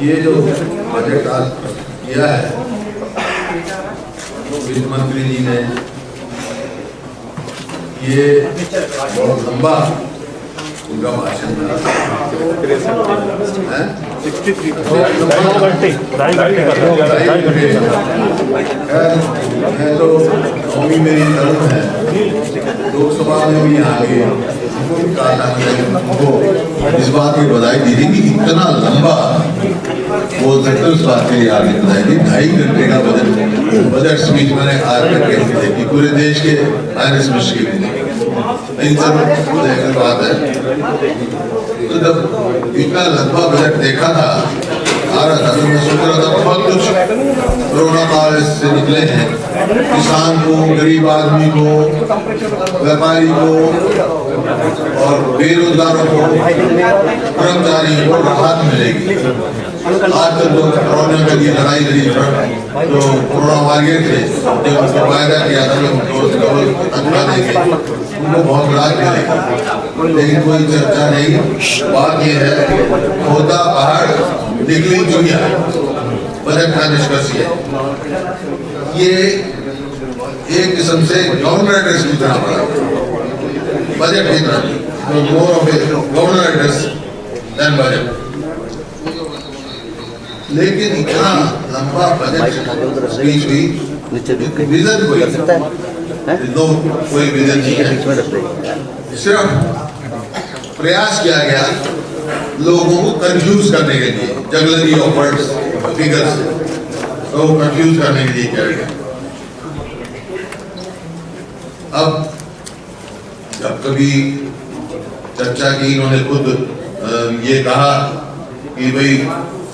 ये जो बजट आज किया है वित्त मंत्री जी ने, ये बहुत लंबा उनका भाषण था। मैं तो नौवीं मेरी टर्म है, लोकसभा में भी यहाँ के कहा था, मैंने इस बात की बधाई दी थी कि इतना लंबा वो तो उस बात के लिए आगे बधाई दी। 2.5 घंटे का बजट स्पीच मैंने आज तक देखी पूरे देश के फाइनेंस मिनिस्टर की भी इन सब बात है। तो जब इतना लंबा बजट देखा था आ रहा था तो मैं सोच रहा था बहुत कुछ कोरोना काल से निकले हैं, किसान को, गरीब आदमी को, व्यापारी को और बेरोजगारों को, कर्मचारियों को राहत मिलेगी। आज तक जो कोरोना के लिए लड़ाई लड़ी जो कोरोना वॉरियर थे, जो उनको वायदा किया था तनख्वाह देंगे, उनको बहुत राहत मिलेगी, लेकिन कोई चर्चा नहीं। बात यह है होता पहाड़ निकली दुनिया, बजट का निष्कर्ष है ये एक किस्म से गवर्नर एड्रेस की तरह पड़ा, बजट की तरह more of a governor address than budget. लेकिन इतना लंबा बजट स्पीच हुई, विजन कोई विजन नहीं है, सिर्फ प्रयास किया गया लोगों को कंफ्यूज करने के लिए, जगलरी ऑफ वर्ड्स फिगर्स तो कंफ्यूज करने के लिए किया गया। अब जब कभी चर्चा की, इन्होंने खुद ये कहा कि भाई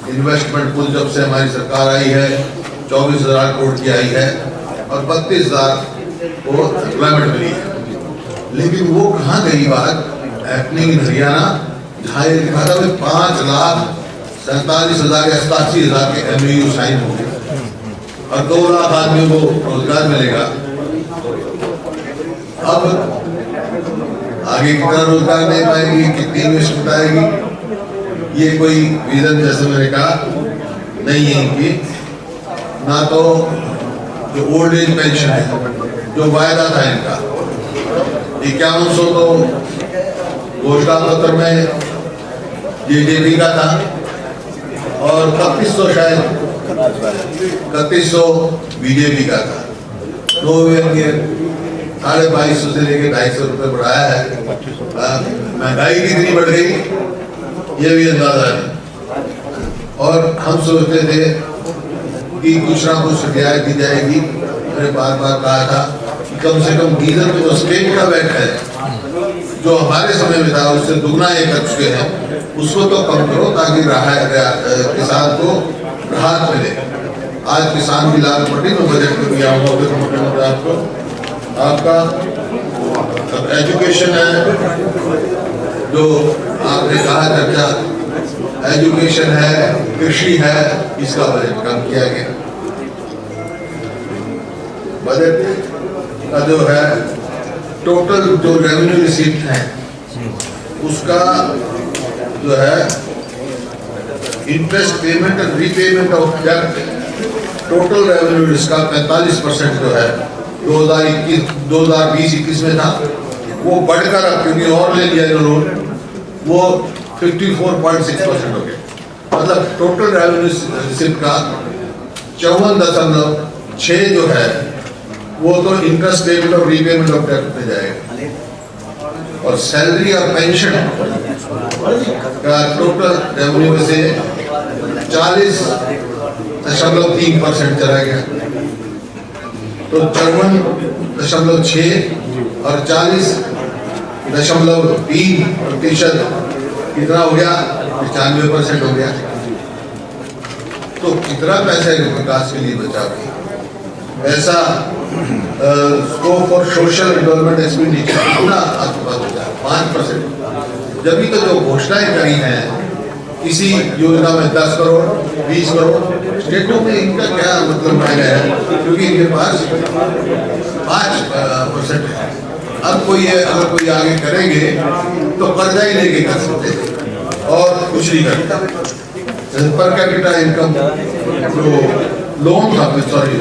इन्वेस्टमेंट कुल जब से हमारी सरकार आई है 24,000 करोड़ की आई है और 32,000 को एम्प्लॉयमेंट मिली है। लेकिन वो कहाँ गई बात हैपनिंग इन हरियाणा, जहाँ ये लिखा था 5,47,000 या 87,000 के MOU साइन हो गए और 2 लाख आदमियों को रोजगार मिलेगा। अब आगे कितना रोजगार दे पाएगी, कितनी इन्वेस्टमेंट आएगी, ये कोई विजन जैसे मैंने कहा नहीं है इनकी। ना तो जो ओल्ड एज पेंशन है जो वायदा था इनका 5100 तो घोषणा पत्र में जेजेपी का था और 3100 शायद 3100 बीजेपी का था। 2 के 2250 से लेके 250 रुपये बढ़ाया है। महंगाई कितनी बढ़ गई ये भी अंदाजा है। और हम सोचते थे कि कुछ ना कुछ रियायत दी जाएगी। मैंने बार बार कहा था कि कम से कम डीजल में जो स्टेट का वैट है जो हमारे समय में था उससे दुगना ये कर चुके हैं, उसको तो कम करो ताकि किसान को राहत मिले। आज किसान की लाल पट्टी में बजट में भी आऊँगा फिर मुख्यमंत्री आपको आपका एजुकेशन है जो आपने कहा चर्चा, एजुकेशन है, कृषि है, इसका बजट कम किया गया। बजट का जो है टोटल जो रेवेन्यू रिसीप्ट है उसका जो है इंटरेस्ट पेमेंट और repayment of debt total revenue इसका 45% जो है 2020-21 में था, वो बढ़कर अब क्योंकि और ले लिया इन्होंने वो 54.6% हो गया। मतलब टोटल रेवेन्यू रिसीप्ट का 54.6 जो है वो तो इंटरेस्ट पेमेंट और रीपेमेंट ऑफ डेट में जाएगा और सैलरी और पेंशन का टोटल रेवेन्यू में से 40.3% चला गया। तो 54.6 और 40.3% कितना हो गया, 95% हो गया। तो कितना पैसा विकास के लिए बचा गया। ऐसा scope for social development expenditure कितना आपके पास बचा 5%। जब भी तो जो घोषणाएं करी हैं किसी योजना में 10 करोड़ 20 करोड़, स्टेटों में इनका क्या मतलब मायने है, क्योंकि इनके पास 5% है। अब कोई अगर कोई आगे करेंगे तो कर्जा ही लेके कर सकते और कुछ नहीं करता। पर कैपिटा इनकम जो लोन था, सॉरी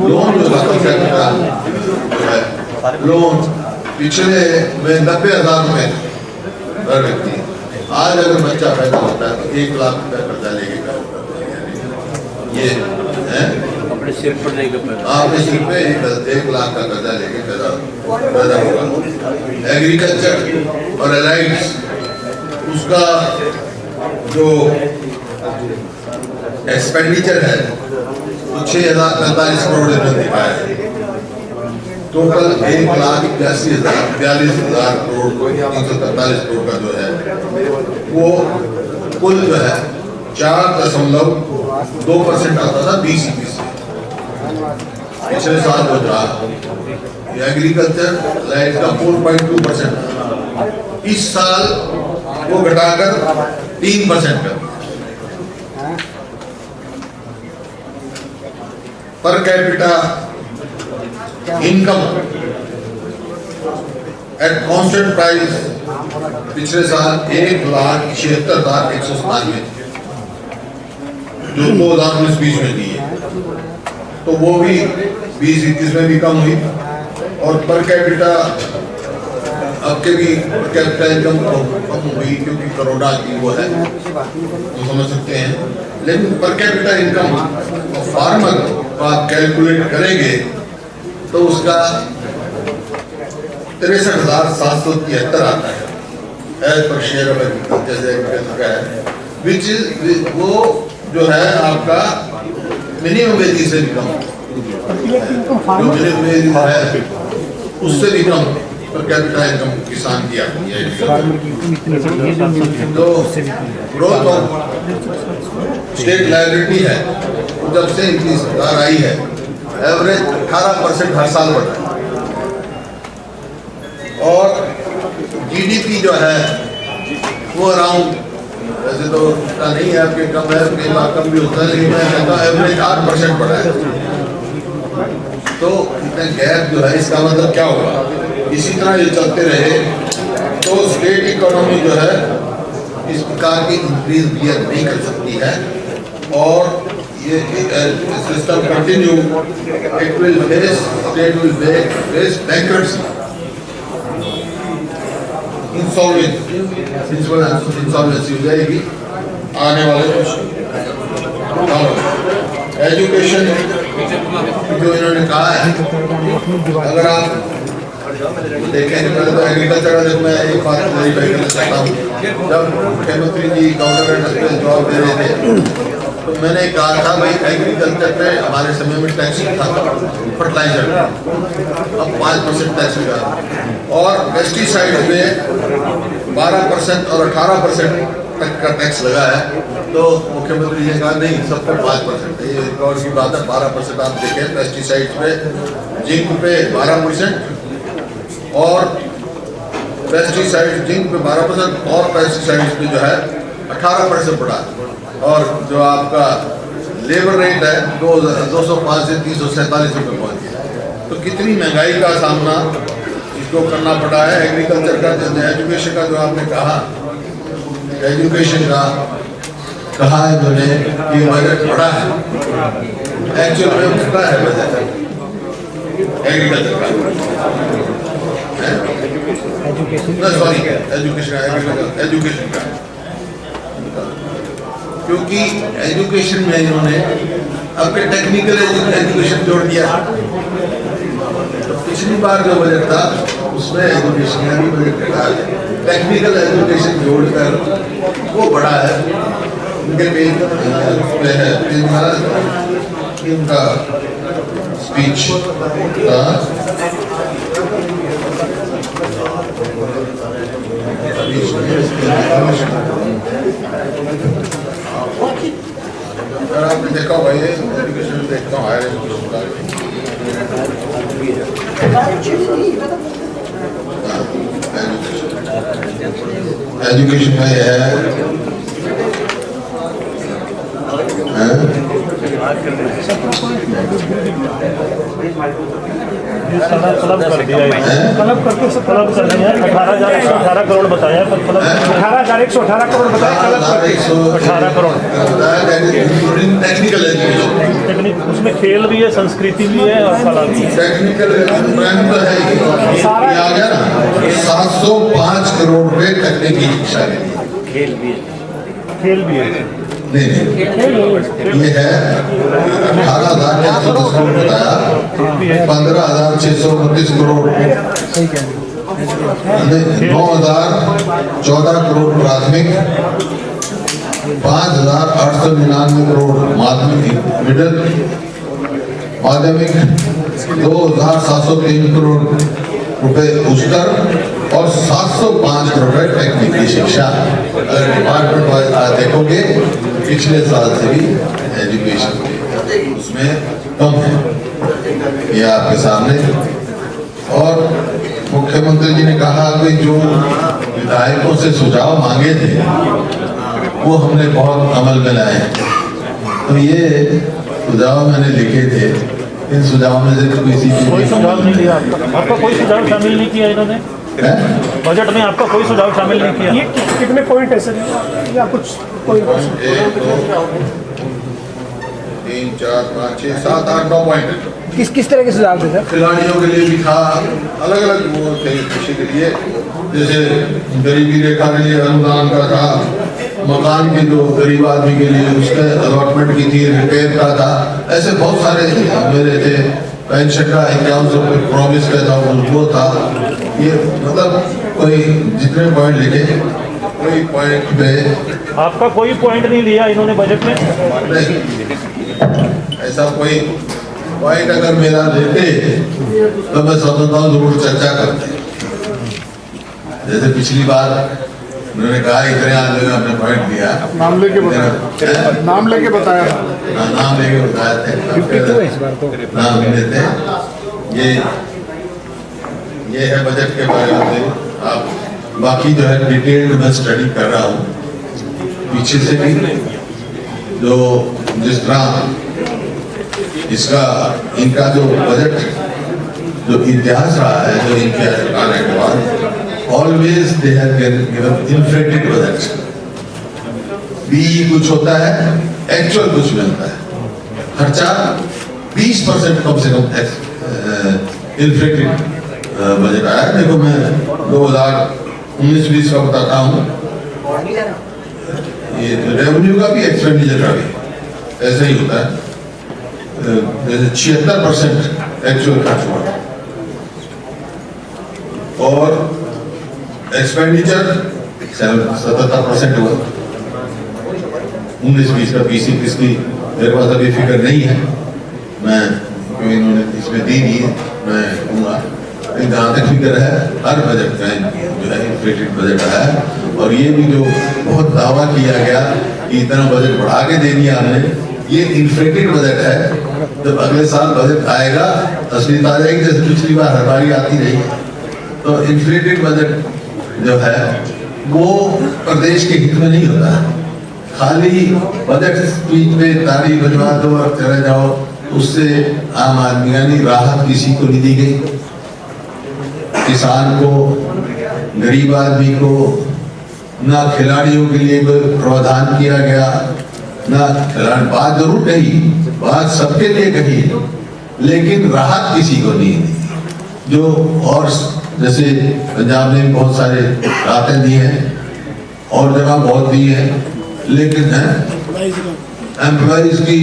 लोन जो था पर कैपिटा जो है लोन पिछले में 90,000 रुपए हर व्यक्ति। आज अगर बच्चा पैदा होता है तो 1 लाख रुपए कर्जा लेके ये है अपने सिर पर लेकर आपने सिर पे 1 लाख का कर्जा लेके पैदा होगा। एग्रीकल्चर और एलाइड्स उसका जो एक्सपेंडिचर है तो 6,045 करोड़ इन्होंने दिखाया है। टोटल 1,82,42,000 करोड़ 343 करोड़ का जो है वो कुल जो है 4.2% आता था BCP से। पिछले साल जो था एग्रीकल्चर लाइट का 4.2%, इस साल वो घटाकर 3% कर। Per capita income at constant price पिछले साल 1,76,197 जो 2019-20 में दी है, तो वो भी 20-21 में भी कम हुई। और पर कैपिटा अब के भी पर कैपिटा इनकम कम हुई क्योंकि करोड़ा की वो है, तो समझ सकते हैं। लेकिन पर कैपिटा इनकम फार्मर को आप कैलकुलेट करेंगे तो उसका 63,773 आता है as per share of agriculture का है, विच इज वो जो है आपका मिनिमम वेज से भी कम, जो मिनिमम वेज है उससे भी कम पर कैपिटा इनकम किसान की आती है। तो ग्रोथ ऑफ स्टेट लायबिलिटी है जब से इनकी सरकार आई है एवरेज 18% हर साल बढ़ रहा है। और GDP जो है वो अराउंड, वैसे तो उतना नहीं है, आपके कम है, कई बार कम भी होता है, लेकिन मैं कहता हूँ एवरेज 8% बढ़ा है। तो इतना गैप जो है इसका मतलब क्या होगा, इसी तरह ये चलते रहे तो स्टेट इकोनॉमी जो है इस प्रकार की इंक्रीज बियर नहीं कर सकती है। और ये system continue it will face, state will face bankruptcy, insolvency हो जाएगी आने वाले एजुकेशन जो इन्होंने कहा है। अगर आप देखें तो एग्रीकल्चर में मैं एक बात वेरीफाई करना चाहता हूँ, जब मुख्यमंत्री जी गवर्नमेंट जॉब दे रहे थे तो मैंने कहा था भाई एग्रीकल्चर पे हमारे समय में टैक्स था, फर्टिलाइजर अब 5% टैक्स लगा और पेस्टिसाइड पे 12% और 18% तक का टैक्स लगा है। तो मुख्यमंत्री ने कहा नहीं, सब पे 5% है, ये रिकॉर्ड की बात है। 12% आप देखें पेस्टिसाइड पे, जिंक पे 12% और पेस्टिसाइड जिंक पे 12% और पेस्टिसाइड पे जो है 18% बढ़ा। और जो आपका लेबर रेट है 205 से 347 रुपये पहुँच गया। तो कितनी महंगाई का सामना इसको करना पड़ा है। एग्रीकल्चर का एजुकेशन का जो आपने कहा, एजुकेशन का कहा है इन्होंने कि बजट बढ़ा है, एक्चुअल में कितना है बजट एग्रीकल्चर का, एजुकेशन का, क्योंकि एजुकेशन में इन्होंने आपके टेक्निकल एजुकेशन जोड़ दिया। तो पिछली बार जो बजट था उसमें एजुकेशन का भी बजट घटा है, टेक्निकल एजुकेशन जोड़कर वो बढ़ा है। उनके पेज पे है इनका स्पीच अगर आपने देखा होगा, ये एजुकेशन देखता हूँ, हायर एजुकेशन में है क्लब कर दिया है, क्लब कर दिया 18,118 करोड़ बताया, पर क्लब 18,118 करोड़ बताया, club 18 crore. Technical education, technique उसमें खेल भी है, संस्कृति भी है और कला भी है। टेक्निकल तो है ही। आ गया ना 705 करोड़ रुपए तकनीकी शिक्षा के लिए। खेल भी है। खेल भी है, नहीं ये है 18,910 करोड़ बताया, 15,629 करोड़, 9,014 करोड़ प्राथमिक, 5,899 करोड़ माध्यमिक मिडिल माध्यमिक, 2,703 करोड़ रुपए उच्चतर और 705 करोड़ रुपए टेक्निकी शिक्षा। अगर डिपार्टमेंट वाइज आप देखोगे पिछले साल से भी एजुकेशन उसमें कम है, ये आपके सामने। और मुख्यमंत्री जी ने कहा कि जो विधायकों से सुझाव मांगे थे वो हमने बहुत अमल में लाए। तो ये सुझाव मैंने लिखे थे, इन सुझाव में से कोई सुझाव नहीं लिया आपका कोई सुझाव शामिल नहीं किया इन्होंने बजट में, आपका कोई सुझाव शामिल नहीं किया। ये कितने पॉइंट है सर, या कुछ कोई 1 2 3 4 5 6 7 8 9 पॉइंट किस तरह के सुझाव थे सर? खिलाड़ियों के लिए भी था, अलग अलग वो थे कृषि के लिए, जैसे गरीबी रेखा के लिए अनुदान का था, मकान के जो गरीब आदमी के लिए उसके अलॉटमेंट की थी, रिपेयर का था, ऐसे बहुत सारे मेरे थे। पेंशन का 5100 रुपये प्रॉमिस का था वो था। ये मतलब कोई जितने पॉइंट लिखे कोई पॉइंट पे आपका कोई पॉइंट नहीं लिया इन्होंने बजट में? नहीं, ऐसा कोई पॉइंट अगर मेरा लेते तो मैं समझता हूँ जरूर चर्चा करते। जैसे पिछली बार उन्होंने कहा इतने आदमी ने अपने पॉइंट दिया, नाम लेके बताया, नाम लेके बताया थे, नाम लेते। ये है बजट के बारे में। आप बाकी जो है डिटेल्ड मैं स्टडी कर रहा हूँ पीछे से भी, जो जिस तरह इसका इनका जो बजट जो इतिहास रहा है, जो इनके आने के बाद always they have given inflated budget. बी कुछ होता है, एक्चुअल कुछ मिलता है, खर्चा 20% कम से कम इन्फ्लेटेड बजट आया। देखो मैं 2019-20 का बताता हूँ, ये रेवेन्यू का भी एक्सपेंडिचर का भी ऐसा ही होता है। जैसे 76% एक्चुअल खर्च हुआ और एक्सपेंडिचर 77% हुआ। 19-20 का 20-21 की मेरे पास अभी फिगर नहीं है, मैं क्योंकि इन्होंने इसमें दी नहीं है, मैं दूंगा। जहाँ तक फिगर है हर बजट का जो है इन्फ्लेटेड बजट है। और ये भी जो बहुत दावा किया गया कि इतना बजट बढ़ा के दे दिया हमने, ये इन्फ्लेटेड बजट है। जब अगले साल बजट आएगा असलियत आ जाएगी, जैसे पिछली बार हर बारी आती रही। तो इन्फ्लेटेड बजट जो है वो प्रदेश के हित में नहीं होता है। खाली बजट स्पीच में तारीफ बजवा दो और चले जाओ, उससे आम आदमी यानी राहत किसी को नहीं दी गई। किसान को, गरीब आदमी को, ना खिलाड़ियों के लिए कोई प्रावधान किया गया, ना खिलाड़ी। बात जरूर कही, बात सबके लिए कही, लेकिन राहत किसी को नहीं दी। जो और जैसे पंजाब ने बहुत सारे राहतें दी हैं और जगह बहुत दी है, लेकिन एम्प्लॉइज की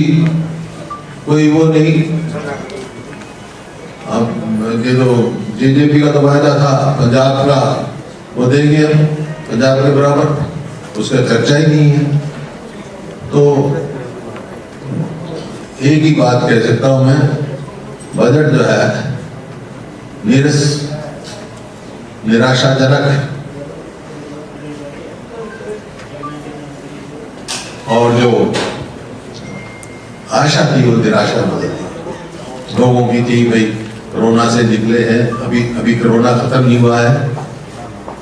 कोई वो नहीं। अब ये तो जेजेपी का तो वायदा था पंजाब का, वो देंगे हम पंजाब के बराबर, उसका चर्चा ही नहीं है। तो एक ही बात कह सकता हूं मैं, बजट जो है निराशाजनक और जो आशा थी वो निराशा बदली। लोगों की थी भाई कोरोना से निकले हैं, अभी कोरोना खत्म नहीं हुआ है,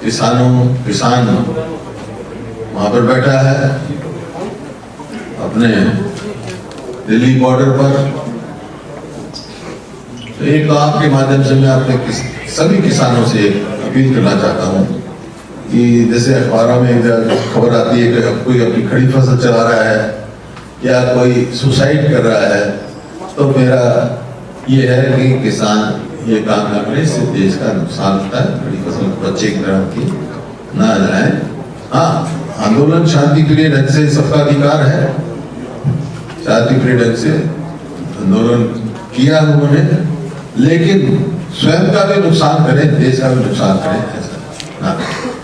किसान वहां पर बैठा है अपने दिल्ली बॉर्डर पर, तो एक तो आपके माध्यम से मैं अपने सभी किसानों से अपील करना चाहता हूँ कि जैसे अखबारों में खबर आती है कि कोई अपनी खड़ी फसल चला रहा है या कोई सुसाइड कर रहा है, तो मेरा ये है कि किसान ये काम ना करें, इससे देश का नुकसान होता है। खड़ी फसल बच्चे की तरह की ना जाए। हाँ, आंदोलन शांति प्रिय ढंग से सबका अधिकार है, शांति प्रिय ढंग से आंदोलन किया उन्होंने, लेकिन स्वयं का भी नुकसान करें, देश का भी नुकसान करें ऐसा ना करें।